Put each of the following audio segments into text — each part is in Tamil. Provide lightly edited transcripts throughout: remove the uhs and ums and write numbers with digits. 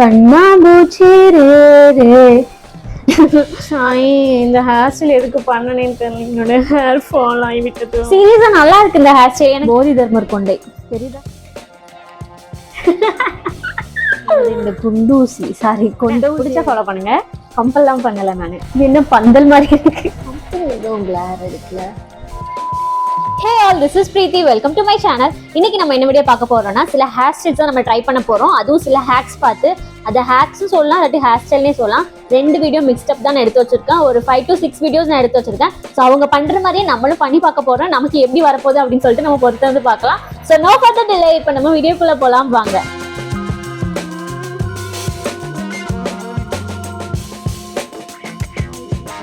கண்ணாமூச்சி சாய் இந்த ஹேர் ஸ்டைல் எதுக்கு பண்ணனேன்னு தெரியல. என்னோட ஹேர் ஃபால் ஆகி விட்டது. சீரியஸா நல்லா இருக்கு இந்த ஹேர் ஸ்டைல். எனக்கு போதி தர்மர் கொண்டை தெரியுதா? இந்த குண்டூசி சாரி கொண்டை பிடிச்சா ஃபாலோ பண்ணுங்க. கம்பல்லாம் பண்ணல நானு. இது என்ன பந்தல் மாதிரி இருக்கு. எதுவும் கிளார் எடுக்கல. Hey all, this is Preethi. Welcome to my channel. இன்னைக்கு நம்ம என்ன வீடியோ பார்க்க போறோம்னா சில ஹேர் ஸ்டைல்ஸ் நம்ம ட்ரை பண்ண போறோம். அதுவும் சில ஹேக்ஸ் பார்த்து அது ஹேக்ஸ் சொல்லலாம் இல்லாட்டி ஹேர் ஸ்டைல்னே சொல்லலாம். ரெண்டு வீடியோ மிக்ஸ்ட் அப் தான் எடுத்து வச்சிருக்கேன். ஒரு 5 to 6 வீடியோஸ் நான் எடுத்து வச்சிருக்கேன். ஸோ அவங்க பண்ற மாதிரியே நம்மளும் பண்ணி பார்க்க போறோம். நமக்கு எப்படி வரப்போகுது அப்படின்னு சொல்லிட்டு நம்ம பொறுத்து வந்து பார்க்கலாம். ஸோ நோ ஃபர்தர் டிலே, இப்போ நம்ம வீடியோக்குள்ள போலாம் வாங்க.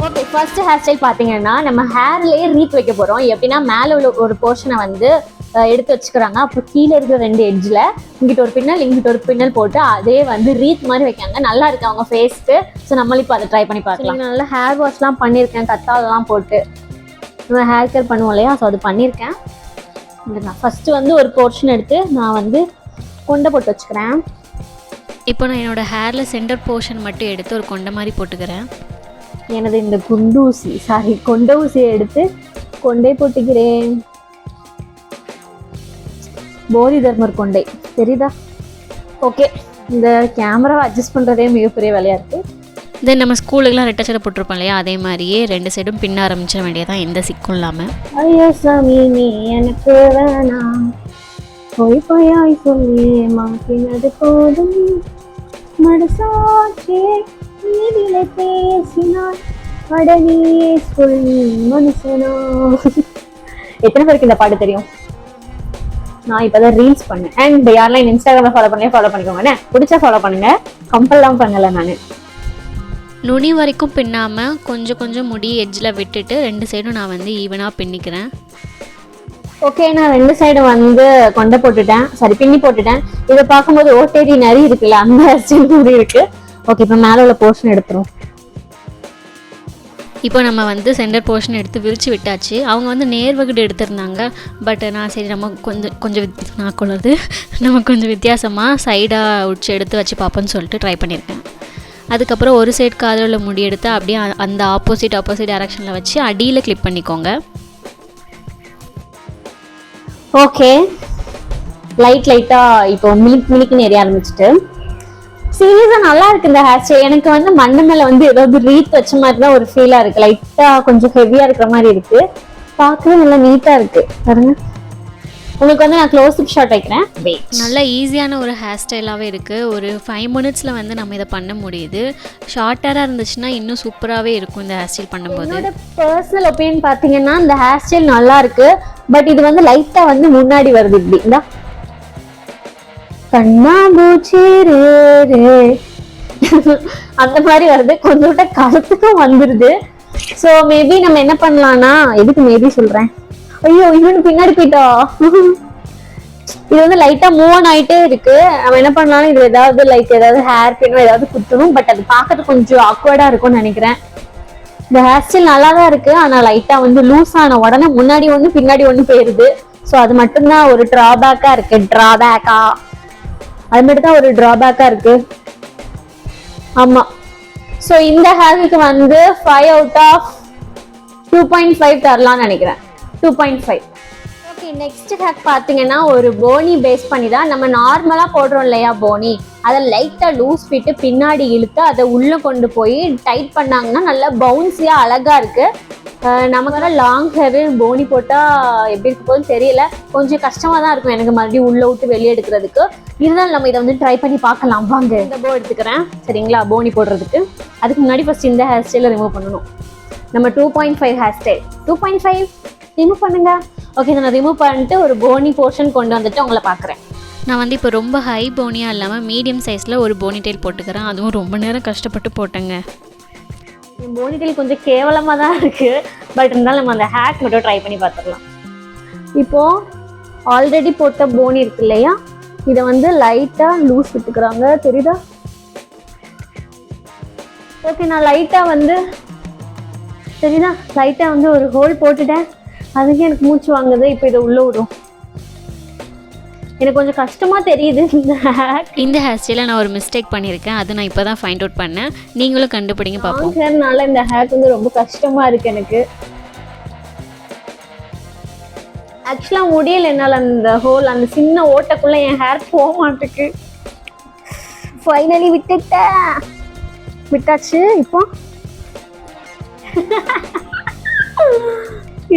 ஓகே, ஃபர்ஸ்ட் ஹேர் ஸ்டைல் பார்த்தீங்கன்னா நம்ம ஹேர்லேயே ரீத் வைக்க போகிறோம். எப்படின்னா மேலே உள்ள ஒரு போர்ஷனை வந்து எடுத்து வச்சுக்கிறாங்க. அப்புறம் கீழே இருக்கிற ரெண்டு எட்ஜில் இங்கிட்ட ஒரு பின்னல் இங்கிட்ட ஒரு பின்னல் போட்டு அதே வந்து ரீத் மாதிரி வைக்காங்க. நல்லா இருக்கு அவங்க ஃபேஸ்க்கு. ஸோ நம்மளும் இப்போ அதை ட்ரை பண்ணி பார்க்கலாம். நல்லா ஹேர் வாஷ்லாம் பண்ணியிருக்கேன், கத்தாலெலாம் போட்டு நம்ம ஹேர் கேர் பண்ணுவோம் இல்லையா? ஸோ அது பண்ணியிருக்கேன். நான் ஃபஸ்ட்டு வந்து ஒரு போர்ஷன் எடுத்து நான் வந்து கொண்டை போட்டு வச்சுக்கிறேன். இப்போ நான் என்னோடய ஹேரில் சென்டர் போர்ஷன் மட்டும் எடுத்து ஒரு கொண்டை மாதிரி போட்டுக்கிறேன். எனது இந்த குண்டூசி சாரி கொண்டை ஊசியை எடுத்து கொண்டை போட்டுக்கிறேன். போதி தர்மர் கொண்டை தெரியுதா? ஓகே, இந்த கேமராவை அட்ஜஸ்ட் பண்ணுறதே மிகப்பெரிய வேலையாக இருக்குது. தென் நம்ம ஸ்கூலுக்குலாம் ரெட்டை சடை போட்டிருப்போம் இல்லையா? அதே மாதிரியே ரெண்டு சைடும் பின்ன ஆரம்பிச்சிட வேண்டியதான், எந்த சிக்கும் இல்லாமல். ஐயோ சாமி நீ எனக்கு வேணாம், போய் போயாய் சொல்லி மாற்றினது போதும், மனசாட்சி நீதில பேசினார் அடனியே சொல் மனுஷனோ. எத்தனை பேருக்கு இந்த பாட்டு தெரியும்? நான் இப்பதான் ரீல்ஸ் பண்ணேன். அண்ட் யாரெல்லாம் இன்ஸ்டாகிராம்ல ஃபாலோ பண்ணிக்கோங்க. பிடிச்சா ஃபாலோ பண்ணுங்க, கம்பல்லாம் பண்ணல. நான் நுனி வரைக்கும் பின்னாமல் கொஞ்சம் கொஞ்சம் முடி எட்ஜில் விட்டுட்டு ரெண்டு சைடும் நான் வந்து ஈவனாக பின்னிக்கிறேன். ஓகே, நான் ரெண்டு சைடு வந்து கொண்டை போட்டுட்டேன், சாரி பின்னி போட்டுட்டேன். இதை பார்க்கும்போது ஓட்டேரி நிறைய இருக்குல்ல, அந்த ஹேர் மாதிரி இருக்கு. ஓகே, இப்போ மேலே உள்ள போர்ஷன் எடுத்துரும். இப்போ நம்ம வந்து சென்டர் போர்ஷன் எடுத்து விரித்து விட்டாச்சு. அவங்க வந்து நேர்வகுடு எடுத்திருந்தாங்க. பட் நான் சரி நம்ம கொஞ்சம் வித்தியாசமாக சைடாக உச்சி எடுத்து வச்சு பார்ப்போன்னு சொல்லிட்டு ட்ரை பண்ணியிருக்கேன். அதுக்கப்புறம் ஒரு சைடு காதில் உள்ள முடி எடுத்து அப்படியே அந்த ஆப்போசிட் டைரக்ஷனில் வச்சு அடியில் கிளிப் பண்ணிக்கோங்க. ஓகே, லைட்டாக இப்போ மினிக்குன்னு எரிய ஆரம்பிச்சுட்டு சீரியஸா நல்லா இருக்கு இந்த ஹேர் ஸ்டைல். எனக்கு வந்து மண்ணு மேல வந்து ஏதாவது ரீத் வச்ச மாதிரி தான் ஒரு ஃபீலா இருக்கு. லைட்டா கொஞ்சம் ஹெவியா இருக்கிற மாதிரி இருக்கு. பார்க்கவே நல்லா நீட்டா இருக்கு பாருங்க. உங்களுக்கு வந்து நான் க்ளோஸ் அப் ஷாட் வைக்கிறேன். நல்லா ஈஸியான ஒரு ஹேர் ஸ்டைலாகவே இருக்குது. ஒரு 5 minutes வந்து நம்ம இதை பண்ண முடியுது. ஷார்ட்டராக இருந்துச்சுன்னா இன்னும் சூப்பராகவே இருக்கும் இந்த ஹேர் ஸ்டைல் பண்ணும்போது. என்னோட பர்சனல் ஒப்பீனியன் பார்த்தீங்கன்னா இந்த ஹேர் ஸ்டைல் நல்லா இருக்கு. பட் இது வந்து லைட்டா வந்து முன்னாடி வருது இப்படி இந்த கண்ணாமூச்சி அந்த மாதிரி வருது. கொஞ்சம் கருத்துக்கும் வந்துருது. ஸோ மேபி நம்ம என்ன பண்ணலாம்னா, எதுக்கு மேபி சொல்றேன், ஐயோ இவனு பின்னாடி போயிட்டா. இது வந்து லைட்டா மூவ் ஆன் ஆயிட்டே இருக்கு. நம்ம என்ன பண்ணலாம், இது ஏதாவது ஹேர் பின்னோ ஏதாவது குத்தணும். பட் அது பார்க்கறது கொஞ்சம் ஆக்வர்டா இருக்கும்னு நினைக்கிறேன். இந்த ஹேர் ஸ்டைல் நல்லா தான் இருக்கு, ஆனா லைட்டா வந்து லூஸ் ஆன உடனே முன்னாடி ஒண்ணு பின்னாடி ஒண்ணு போயிருது. ஸோ அது மட்டும்தான் ஒரு டிராபேக்கா இருக்கு. அது மட்டும் தான் ஒரு டிராபேக்கா இருக்கு. ஆமா, ஸோ இந்த ஹேருக்கு வந்து 5 out of 2.5 தரலாம்னு நினைக்கிறேன். 2.5. ஓகே, நெக்ஸ்ட் ஹேக் பார்த்தீங்கன்னா ஒரு போனி பேஸ் பண்ணி தான். நம்ம நார்மலாக போடுறோம் இல்லையா போனி, அதை லைட்டாக லூஸ் விட்டு பின்னாடி இழுத்து அதை உள்ளே கொண்டு போய் டைட் பண்ணாங்கன்னா நல்லா பவுன்ஸியாக அழகாக இருக்குது. நமக்கு லாங் ஹேரு போனி போட்டால் எப்படி இருக்க போதுன்னு தெரியல. கொஞ்சம் கஷ்டமாக தான் இருக்கும் எனக்கு மறுபடியும் உள்ளே விட்டு வெளியே எடுக்கிறதுக்கு. இருந்தாலும் நம்ம இதை வந்து ட்ரை பண்ணி பார்க்கலாம் வாங்க. இந்த போ எடுத்துக்கிறேன் சரிங்களா, போனி போடுறதுக்கு. அதுக்கு முன்னாடி ஃபர்ஸ்ட் இந்த ஹேர் ஸ்டைலை ரிமூவ் பண்ணணும். நம்ம 2.5 ஹேர் ஸ்டைல் 2.5 ரிமூவ் பண்ணுங்க. ஓகே, நான் ரிமூவ் பண்ணிட்டு ஒரு போனி போர்ஷன் கொண்டு வந்துட்டு உங்களை பார்க்குறேன். நான் வந்து இப்போ ரொம்ப ஹை போனியாக இல்லாமல் மீடியம் சைஸில் ஒரு போனி டெயில் போட்டுக்கிறேன். அதுவும் ரொம்ப நேரம் கஷ்டப்பட்டு போட்டேங்க. போனி டெயில் கொஞ்சம் கேவலமாக தான் இருக்குது. பட் இருந்தாலும் நம்ம அந்த ஹேக் மட்டும் ட்ரை பண்ணி பார்த்துடலாம். இப்போது ஆல்ரெடி போட்ட போனி இருக்கு இல்லையா, இதை வந்து லைட்டாக லூஸ் விட்டுக்கிறாங்க தெரியுதா? ஓகே, நான் லைட்டாக வந்து ஒரு ஹோல் போட்டுட்டேன். அதுக்கு எனக்கு மூச்சு வாங்குது. இப்போ இதை உள்ளே விடும். எனக்கு கொஞ்சம் கஷ்டமாக தெரியுது இந்த ஹேர் ஸ்டைலில் நான் ஒரு மிஸ்டேக் பண்ணியிருக்கேன், அது நான் இப்போ தான் ஃபைண்ட் அவுட் பண்ணேன். நீங்களும் கண்டுபிடிங்க பார்ப்போம். ஹேர்னால இந்த ஹேர் வந்து ரொம்ப கஷ்டமாக இருக்குது எனக்கு. ஆக்சுவலாக முடியல என்னால், அந்த ஹோல் அந்த சின்ன ஓட்டக்குள்ளே என் ஹேர் போக மாட்டுக்கு. ஃபைனலி விட்டாச்சு. இப்போ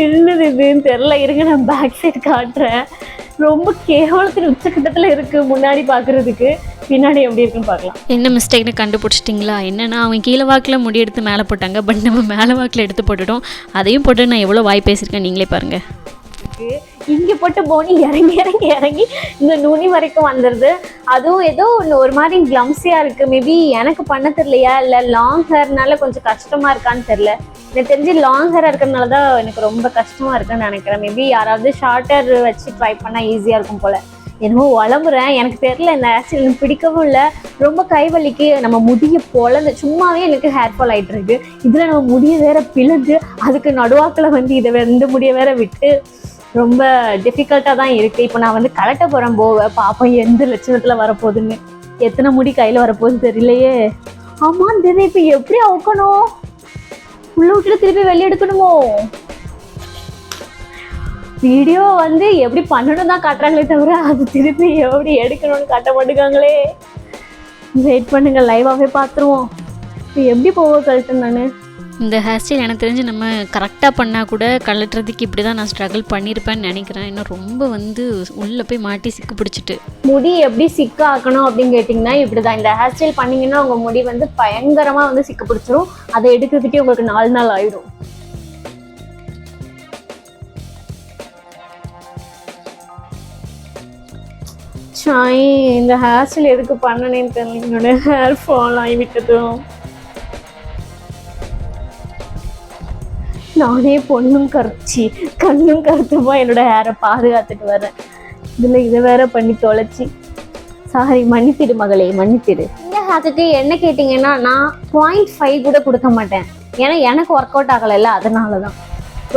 என்னது இதுன்னு தெரில, இருங்க நான் பேக் சைடு காட்டுறேன். ரொம்ப கேவலத்தின் உச்சக்கட்டத்தில் இருக்குது முன்னாடி பார்க்குறதுக்கு, பின்னாடி எப்படி இருக்குன்னு பார்க்கலாம். என்ன மிஸ்டேக்னு கண்டுபிடிச்சிட்டிங்களா? என்னன்னா அவங்க கீழே வாக்கில் முடி எடுத்து மேலே போட்டாங்க, பட் நம்ம மேலே வாக்கில் எடுத்து போட்டுட்டோம். அதையும் போட்டு நான் எவ்வளோ வாய் பேசியிருக்கேன் நீங்களே பாருங்கள். இங்கே போட்டு போனி இறங்கி இந்த நுனி வரைக்கும் வந்துடுது. அதுவும் ஏதோ ஒன்று ஒரு மாதிரி கிளம்ஸியாக இருக்குது. மேபி எனக்கு பண்ண தெரியலையா, இல்லை லாங் ஹேர்னால கொஞ்சம் கஷ்டமாக இருக்கான்னு தெரில. எனக்கு தெரிஞ்சு லாங் ஹேராக இருக்கிறதுனால தான் எனக்கு ரொம்ப கஷ்டமாக இருக்குன்னு நினைக்கிறேன். மேபி யாராவது ஷார்ட்டர் வச்சு ட்ரை பண்ணால் ஈஸியாக இருக்கும் போல். என்னமோ வளமுறேன், எனக்கு தெரில. இந்த ஹேர் ஸ்டைல் எனக்கு பிடிக்கவும் இல்லை, ரொம்ப கைவலிக்கு. நம்ம முடிய பொழந்து சும்மாவே எனக்கு ஹேர் ஃபால் ஆகிட்டு இருக்கு. இதில் நம்ம முடிய வேற பிளந்து அதுக்கு நடுவாக்கில் வந்து இந்த முடிய வேற விட்டு ரொம்ப டிஃபிகல்ட்டாக தான் இருக்குது. இப்போ நான் வந்து கலட்ட போகிறேன் பாப்போம் எந்த லட்சணத்தில் வரப்போகுதுன்னு. எத்தனை முடி கையில் வரப்போகுது தெரியலையே. ஆமாம் தெரியல. இப்போ எப்படி அவுக்கணும்? உள்ள விட்டுட்டு திருப்பி வெளியே எடுக்கணுமோ? வீடியோ வந்து எப்படி பண்ணணும் தான் காட்டுறாங்களே தவிர அது திருப்பி எப்படி எடுக்கணும்னு காட்ட மாட்டேங்காங்களே. வெயிட் பண்ணுங்க, லைவாகவே பார்த்துருவோம். எப்படி போவ கழட்டு நான். இந்த ஹேர் ஸ்டைல் எனக்கு தெரிஞ்சு நம்ம கரெக்டாக பண்ணால் கூட கழட்டுறதுக்கு இப்படி தான் நான் ஸ்ட்ரகிள் பண்ணியிருப்பேன்னு நினைக்கிறேன். இன்னும் ரொம்ப வந்து உள்ளே போய் மாட்டி சிக்கு பிடிச்சிட்டு. முடி எப்படி சிக்க ஆக்கணும் அப்படின்னு கேட்டிங்கன்னா இப்படி தான். இந்த ஹேர் ஸ்டைல் பண்ணிங்கன்னா உங்கள் முடி வந்து பயங்கரமாக வந்து சிக்கு பிடிச்சிரும். அதை எடுக்கிறதுக்கே உங்களுக்கு 4 நாள் ஆயிடும். இந்த ஹேர் ஸ்டைல் எதுக்கு பண்ணனேன்னு தெரியல. என்னோட ஹேர் ஃபால் ஆகி விட்டதும் நானே பொண்ணும் கரைச்சி கண்ணும் கருத்துமா என்னோட ஹேரை பாதுகாத்துட்டு வரேன். இதில் இதை வேற பண்ணி தொலைச்சி. சாரி, மன்னித்திடு மகளே, மன்னித்திடு. இந்த ஹேருக்கு என்ன கேட்டிங்கன்னா நான் 0.5 கூட கொடுக்க மாட்டேன். ஏன்னா எனக்கு ஒர்க் அவுட் ஆகலைல்ல, அதனால தான்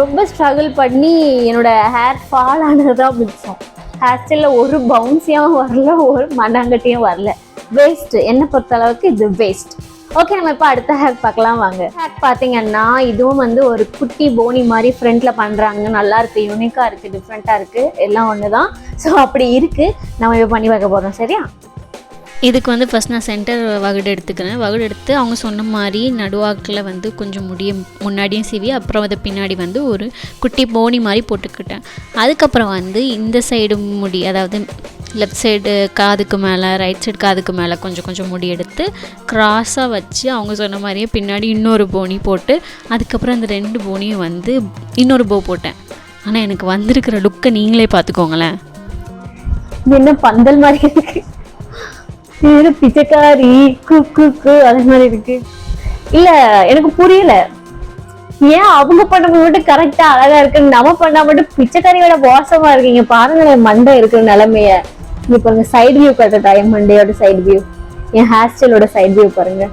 ரொம்ப ஸ்ட்ரகிள் பண்ணி என்னோட ஹேர் ஃபால் ஆனது தான் மிச்சம். ஹேர் ஸ்டைலில் ஒரு பவுன்ஸியாகவும் வரல, ஒரு மண்ணாங்கட்டியும் வரல. வேஸ்ட். என்னை பொறுத்த அளவுக்கு இது வேஸ்ட். ஓகே, நம்ம இப்போ அடுத்த ஹேர் பார்க்கலாம் வாங்க. ஹேர் பார்த்தீங்கன்னா இதுவும் வந்து ஒரு குட்டி போனி மாதிரி ஃப்ரண்ட்டில் பண்ணுறாங்க. நல்லா இருக்குது, யூனிக்காக இருக்குது, டிஃப்ரெண்ட்டாக இருக்குது, எல்லாம் ஒன்று தான். ஸோ அப்படி இருக்குது, நம்ம இப்போ பண்ணி பார்க்க போகிறோம். சரியா? இதுக்கு வந்து ஃபஸ்ட் நான் சென்டர் வகுடு எடுத்துக்கிறேன். வகுடு எடுத்து அவங்க சொன்ன மாதிரி நடுவாக்கில் வந்து கொஞ்சம் முடிய முன்னாடியும் சீவி அப்புறம் அதை பின்னாடி வந்து ஒரு குட்டி போனி மாதிரி போட்டுக்கிட்டேன். அதுக்கப்புறம் வந்து இந்த சைடு முடி, அதாவது லெஃப்ட் சைடு காதுக்கு மேலே, ரைட் சைடு காதுக்கு மேலே கொஞ்சம் கொஞ்சம் முடி எடுத்து க்ராஸாக வச்சு அவங்க சொன்ன மாதிரியே பின்னாடி இன்னொரு போனி போட்டு அதுக்கப்புறம் அந்த 2 போனியும் வந்து இன்னொரு போ போட்டேன். ஆனால் எனக்கு வந்திருக்கிற லுக்கை நீங்களே பார்த்துக்கோங்களேன். என்ன பந்தல் மாதிரி இருக்கு, பிச்சைக்காரி குக்கு அதே மாதிரி இருக்கு. இல்லை எனக்கு புரியல, ஏன் அவங்க பண்ண மட்டும் கரெக்டா அழகா இருக்கு, நம்ம பண்ணா மட்டும் பிச்சைக்காரியோட மோசமா இருக்கீங்க. பாருங்க மண்டை இருக்கிற நிலைமைய. இங்க பாருங்க, சைடு வியூ கட்டட்டா, என் மண்டையோட சைடு வியூ, என் ஹேர் ஸ்டைலோட சைடு வியூ பாருங்க.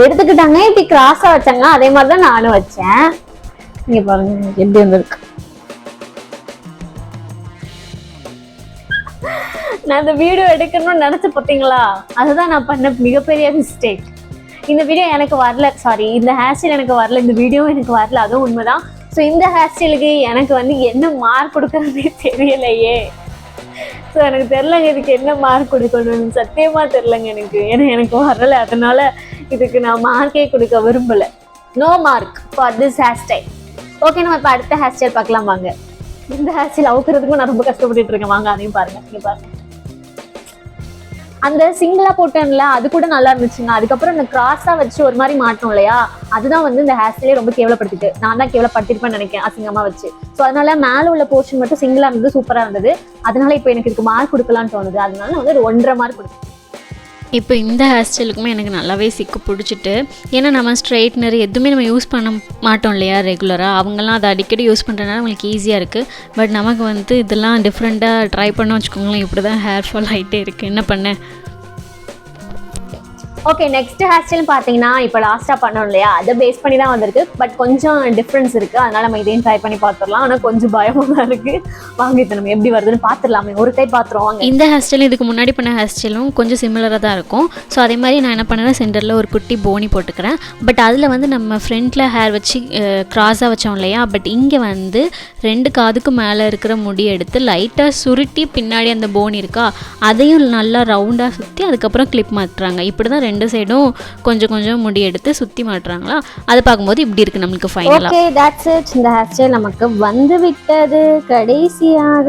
எடுத்துக்கிட்டாங்க, இப்படி கிராஸா வச்சாங்க, அதே மாதிரிதான் நானும் வச்சேன். இங்க பாருங்க எப்படி வந்திருக்கு. நான் இந்த வீடியோ எடுக்கணும்னு நினைச்சு பார்த்தீங்களா, அதுதான் நான் பண்ண மிகப்பெரிய மிஸ்டேக். இந்த வீடியோ எனக்கு வரல, சாரி, இந்த ஹேர் ஸ்டைல் எனக்கு வரல, இந்த வீடியோ எனக்கு வரல, அதுவும் உண்மைதான். ஸோ இந்த ஹேர் ஸ்டைலுக்கு எனக்கு வந்து என்ன மார்க் கொடுக்கறதே தெரியலையே. ஸோ எனக்கு தெரிலங்க இதுக்கு என்ன மார்க் கொடுக்கணும்னு, சத்தியமாக தெரிலங்க எனக்கு. ஏன்னா எனக்கு வரலை, அதனால இதுக்கு நான் மார்க்கே கொடுக்க விரும்பலை. No mark for this hair style. Okay, நம்ம இப்போ அடுத்த ஹேர் ஸ்டைல் பார்க்கலாம் வாங்க. இந்த ஹேர் ஸ்டைல் அவுக்கிறதுக்கும் நான் ரொம்ப கஷ்டப்பட்டுட்டு இருக்கேன். வாங்க அதையும் பாருங்க. இங்கே பாருங்க, அந்த சிங்கிளா போட்டேன்ல அது கூட நல்லா இருந்துச்சுங்க. அதுக்கப்புறம் இந்த கிராஸா வச்சு ஒரு மாதிரி மாட்டோம் இல்லையா, அதுதான் வந்து இந்த ஹேர் ஸ்டைலே ரொம்ப கேவலப்படுத்திட்டு, நான் தான் கேவலப்படுத்திருப்பேன்னு நினைக்கிறேன் அசிங்கமா வச்சு. ஸோ அதனால மேல உள்ள போர்ஷன் மட்டும் சிங்கிளா இருந்தது, சூப்பரா இருந்தது. அதனால இப்போ எனக்கு இதுக்கு மார்க் கொடுக்கலான்னு தோணுது. அதனால நான் வந்து 1.5 மார்க் கொடுத்தேன். இப்போ இந்த ஹேர் ஸ்டைலுக்குமே எனக்கு நல்லாவே சிக்கு பிடிச்சிட்டு, ஏன்னா நம்ம ஸ்ட்ரைட்னர் எதுவுமே நம்ம யூஸ் பண்ண மாட்டோம் இல்லையா ரெகுலராக. அவங்கெல்லாம் அதை அடிக்கடி யூஸ் பண்ணுறதுனால அவங்களுக்கு ஈஸியாக இருக்குது. பட் நமக்கு வந்து இதெல்லாம் டிஃப்ரெண்ட்டாக ட்ரை பண்ண வச்சுக்கோங்களேன், இப்படி தான் ஹேர் ஃபால் ஆகிட்டே இருக்குது. என்ன பண்ண ஓகே, நெக்ஸ்ட் ஹேர் ஸ்டைல் பார்த்தீங்கன்னா இப்போ லாஸ்ட்டாக பண்ணோம் இல்லையா, அதை பேஸ் பண்ணி தான் வந்திருக்கு. பட் கொஞ்சம் டிஃப்ரென்ஸ் இருக்குது, அதனால நம்ம இதையும் ட்ரை பண்ணி பார்த்துடலாம். ஆனால் கொஞ்சம் பயமாக தான் இருக்குது. வாங்க இப்போ நம்ம எப்படி வருதுன்னு பார்த்துடலாமே, ஒரு டைம் பார்த்துருவாங்க. இந்த ஹேர் ஸ்டைல் இதுக்கு முன்னாடி பண்ண ஹேர் ஸ்டைலும் கொஞ்சம் சிமிலராக தான் இருக்கும். ஸோ அதே மாதிரி நான் என்ன பண்ணேன்னா சென்டரில் ஒரு குட்டி போனி போட்டுக்கிறேன். பட் அதில் வந்து நம்ம ஃப்ரண்ட்டில் ஹேர் வச்சு க்ராஸாக வச்சோம் இல்லையா, பட் இங்கே வந்து 2 காதுக்கு மேலே இருக்கிற முடி எடுத்து லைட்டாக சுருட்டி பின்னாடி அந்த போனி இருக்கா அதையும் நல்லா ரவுண்டாக சுற்றி அதுக்கப்புறம் கிளிப் மாட்டுறாங்க. இப்படி தான் 2 சைடும் கொஞ்சம் கொஞ்சம் முடி எடுத்து சுற்றி மாட்டுறாங்களா, அதை பார்க்கும்போது இப்படி இருக்குது நம்மளுக்கு ஃபைனலாக. Okay, that's it. இந்த ஹேர் ஸ்டைல் நமக்கு வந்து விட்டது. கடைசியாக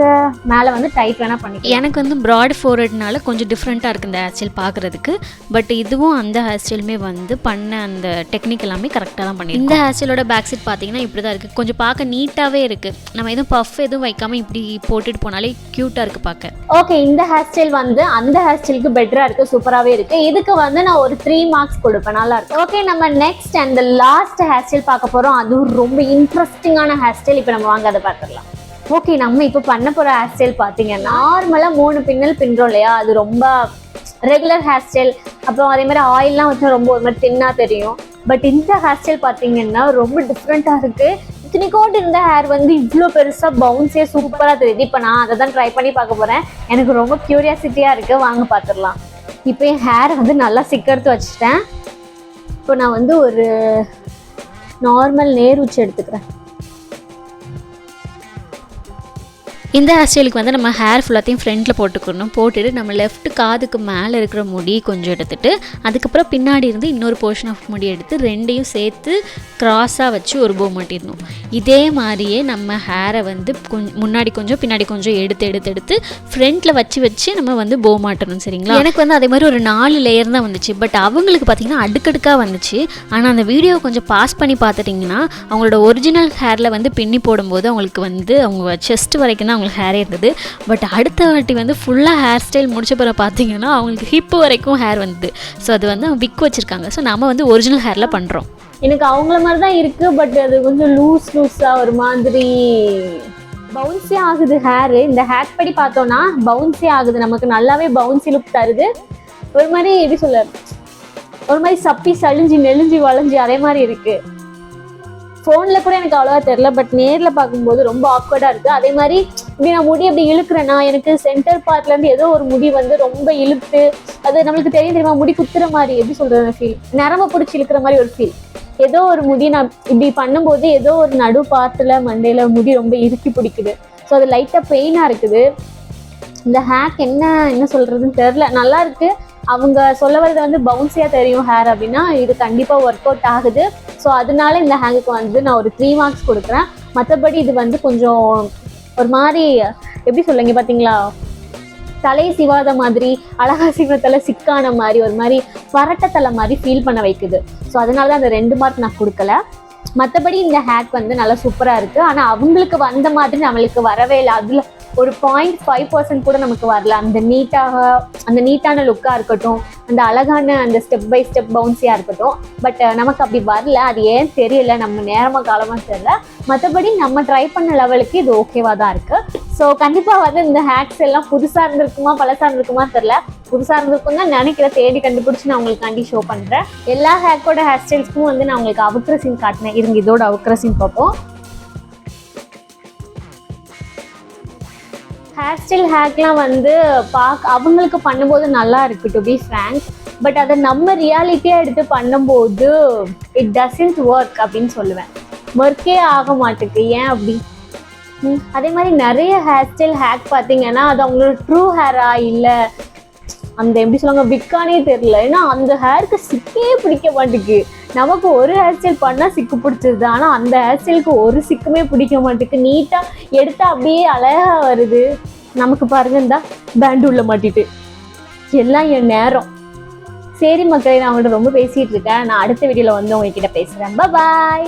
மேலே வந்து டைட் வேணால் பண்ணிக்கலாம். எனக்கு வந்து ப்ராட் ஃபோர்ஹெட்னால கொஞ்சம் டிஃப்ரெண்ட்டாக இருக்குது இந்த ஹேர் ஸ்டைல் பார்க்குறதுக்கு. பட் இதுவும் அந்த ஹேர் ஸ்டைலுமே வந்து பண்ண அந்த டெக்னிக் எல்லாமே கரெக்டாக தான் பண்ணி. இந்த ஹேர் ஸ்டைலோட பேக் சைட் பார்த்தீங்கன்னா இப்படி தான் இருக்குது. கொஞ்சம் பார்க்க நீட்டாகவே இருக்குது. நம்ம எதுவும் பஃப் எதுவும் வைக்காமல் இப்படி போட்டுட்டு போனாலே க்யூட்டாக இருக்குது பார்க்க. ஓகே, இந்த ஹேர் ஸ்டைல் வந்து அந்த ஹேர் ஸ்டைலுக்கு பெட்டராக இருக்குது, சூப்பராகவே இருக்குது. இதுக்கு வந்து நான் ஒரு 3 மார்க்ஸ் கொடுப்பேன். நல்லா இருக்கு. ஓகே, நம்ம next and last hair style பார்க்க போகிறோம். அதுவும் ரொம்ப இன்ட்ரெஸ்டிங்கான ஹேர் ஸ்டைல். இப்போ நம்ம வாங்க அதை பார்த்துடலாம். ஓகே, நம்ம இப்போ பண்ண போகிற ஹேர் ஸ்டைல் பார்த்தீங்கன்னா நார்மலாக 3 பின்னல் பின்றோம் இல்லையா, அது ரொம்ப ரெகுலர் ஹேர் ஸ்டைல். அப்புறம் அதே மாதிரி ஆயிலெலாம் வச்சா ரொம்ப ஒரு மாதிரி தின்னாக தெரியும். பட் இந்த ஹேர் ஸ்டைல் பார்த்தீங்கன்னா ரொம்ப டிஃப்ரெண்ட்டாக இருக்குது. இத்தனைக்கோண்டு இருந்த ஹேர் வந்து இவ்வளோ பெருசாக பவுன்ஸே சூப்பராக தெரியுது. இப்போ நான் அதை தான் ட்ரை பண்ணி பார்க்க போகிறேன். எனக்கு ரொம்ப க்யூரியாசிட்டியாக இருக்குது. வாங்க பார்த்துடலாம். இப்போ என் ஹேரை வந்து நல்லா சிக்கெடுத்து வச்சுட்டேன். இப்போ நான் வந்து ஒரு நார்மல் நேர் உச்சி எடுத்துக்கிறேன். இந்த ஹேர் ஸ்டைலுக்கு வந்து நம்ம ஹேர் ஃபுல்லாத்தையும் ஃப்ரண்ட்டில் போட்டுக்கணும். போட்டுட்டு நம்ம லெஃப்ட் காதுக்கு மேலே இருக்கிற முடி கொஞ்சம் எடுத்துகிட்டு அதுக்கப்புறம் பின்னாடி இருந்து இன்னொரு போர்ஷன் ஆஃப் முடி எடுத்து 2யும் சேர்த்து க்ராஸாக வச்சு ஒரு போ மாட்டிடணும். இதே மாதிரியே நம்ம ஹேரை வந்து முன்னாடி கொஞ்சம் பின்னாடி கொஞ்சம் எடுத்து ஃப்ரண்ட்டில் வச்சு நம்ம வந்து போ மாட்டணும். சரிங்களா? எனக்கு வந்து அதே மாதிரி ஒரு 4 லேயர் தான் வந்துச்சு. பட் அவங்களுக்கு பார்த்திங்கன்னா அடுக்கடுக்காக வந்துச்சு. ஆனால் அந்த வீடியோ கொஞ்சம் பாஸ் பண்ணி பார்த்துட்டிங்கன்னா அவங்களோட ஒரிஜினல் ஹேரில் வந்து பின்னி போடும்போது அவங்களுக்கு வந்து அவங்க செஸ்ட் வரைக்கும் தான் ஹேரே இருந்தது. பட் அடுத்த வாட்டி வந்து ஃபுல்லாக ஹேர் ஸ்டைல் முடிச்ச பிறகு பார்த்தீங்கன்னா அவங்களுக்கு ஹிப்பு வரைக்கும் ஹேர் வந்தது. ஸோ அது வந்து அவங்க விக் வச்சுருக்காங்க. ஸோ நம்ம வந்து ஒரிஜினல் ஹேரில் பண்ணுறோம். எனக்கு அவங்கள மாதிரி தான் இருக்குது. பட் அது கொஞ்சம் லூஸாக ஒரு மாதிரி பவுன்ஸே ஆகுது ஹேரு. இந்த ஹேர் படி பார்த்தோன்னா பவுன்ஸே ஆகுது. நமக்கு நல்லாவே பவுன்ஸி லுக் தருது. ஒரு மாதிரி எப்படி சொல்ல, ஒரு மாதிரி சப்பி சளிஞ்சு நெளிஞ்சு வளைஞ்சு அதே மாதிரி இருக்குது. ஃபோனில் கூட எனக்கு அவ்வளோவா தெரில. பட் நேரில் பார்க்கும்போது ரொம்ப ஆக்வர்டாக இருக்குது. அதே மாதிரி இப்படி நான் முடி அப்படி இழுக்கிறேன்னா எனக்கு சென்டர் பார்ட்லேருந்து ஏதோ ஒரு முடி வந்து ரொம்ப இழுத்து அது நம்மளுக்கு தெரியுமா, முடி குத்துற மாதிரி எப்படி சொல்கிறது ஃபீல், நரம்பை பிடிச்சி இழுக்கிற மாதிரி ஒரு ஃபீல். ஏதோ ஒரு முடி நான் இப்படி பண்ணும்போது ஏதோ ஒரு நடு பார்ட்டில் மண்டையில் முடி ரொம்ப இறுக்கி பிடிக்குது. ஸோ அது லைட்டாக பெயினாக இருக்குது. இந்த ஹேக் என்ன சொல்கிறதுன்னு தெரில. நல்லா இருக்குது. அவங்க சொல்ல வரது வந்து பவுன்ஸியாக தெரியும் ஹேர் அப்படின்னா இது கண்டிப்பாக ஒர்க் அவுட் ஆகுது. ஸோ அதனால இந்த ஹேங்குக்கு வந்து நான் ஒரு 3 மார்க்ஸ் கொடுக்குறேன். மற்றபடி இது வந்து கொஞ்சம் ஒரு மாதிரி எப்படி சொல்லுங்க பார்த்தீங்களா, தலை சிவாத மாதிரி, அழகா சிவத்தலை சிக்கான மாதிரி, ஒரு மாதிரி பரட்டத்தலை மாதிரி ஃபீல் பண்ண வைக்குது. ஸோ அதனால தான் அந்த 2 மார்க் நான் கொடுக்கல. மற்றபடி இந்த ஹேக் வந்து நல்லா சூப்பராக இருக்குது. ஆனால் அவங்களுக்கு வந்த மாதிரி நம்மளுக்கு வரவே இல்லை. அதில் ஒரு 0.5% கூட நமக்கு வரல. அந்த நீட்டான லுக்காக இருக்கட்டும், அந்த அழகான அந்த ஸ்டெப் பை ஸ்டெப் பவுன்ஸியாக இருக்கட்டும். பட் நமக்கு அப்படி வரல. அது ஏன் தெரியல, நம்ம நேரமாக காலமாக தெரியல. மற்றபடி நம்ம ட்ரை பண்ண லெவலுக்கு இது ஓகேவாக தான் இருக்குது. ஸோ கண்டிப்பாக வந்து இந்த ஹேக்ஸ் எல்லாம் புதுசாக இருந்திருக்குமா பழசாக இருந்திருக்குமா தெரில. புதுசாக இருந்திருக்கும் தான் நினைக்கிறேன். தேடி கண்டுபிடிச்சி நான் உங்களுக்கு ஷோ பண்ணுறேன். எல்லா ஹேக்கோட ஹேர் ஸ்டைல்ஸ்க்கும் வந்து நான் உங்களுக்கு அவுட்ர சீன் காட்டினேன். இருங்க இதோட அவுட்ர சீன் பார்ப்போம். ஹேர் ஸ்டைல் ஹேக்லாம் வந்து அவங்களுக்கு பண்ணும்போது நல்லா இருக்கு டு பி ஃப்ராங்க். பட் அதை நம்ம ரியாலிட்டியாக எடுத்து பண்ணும்போது இட் டசன்ட் ஒர்க் அப்படின்னு சொல்லுவேன். ஒர்க்கே ஆக மாட்டேங்குது. ஏன் அப்படி? அதே மாதிரி நிறைய ஹேர் ஸ்டைல் ஹேக் பார்த்தீங்கன்னா அது அவங்களோட ட்ரூ ஹேரா இல்லை அந்த எப்படி சொல்லுவாங்க விக்கானே தெரியல. ஏன்னா அந்த ஹேருக்கு சிக்கே பிடிக்க மாட்டேங்குது. நமக்கு ஒரு ஹேர் ஸ்டைல் பண்ணால் சிக்கு பிடிச்சிருது. ஆனால் அந்த ஹேர் ஸ்டைலுக்கு ஒரு சிக்குமே பிடிக்க மாட்டேங்குது. நீட்டாக எடுத்தால் அப்படியே அழகாக வருது. நமக்கு பாருங்க இந்த பேண்டு உள்ள மாட்டிட்டு எல்லாம் என் நேரம். சரி மக்களே, நான் அவங்கள்ட்ட ரொம்ப பேசிகிட்டு இருக்கேன். நான் அடுத்த வீடியோவில் வந்து உங்ககிட்ட பேசுகிறேன். பாய்.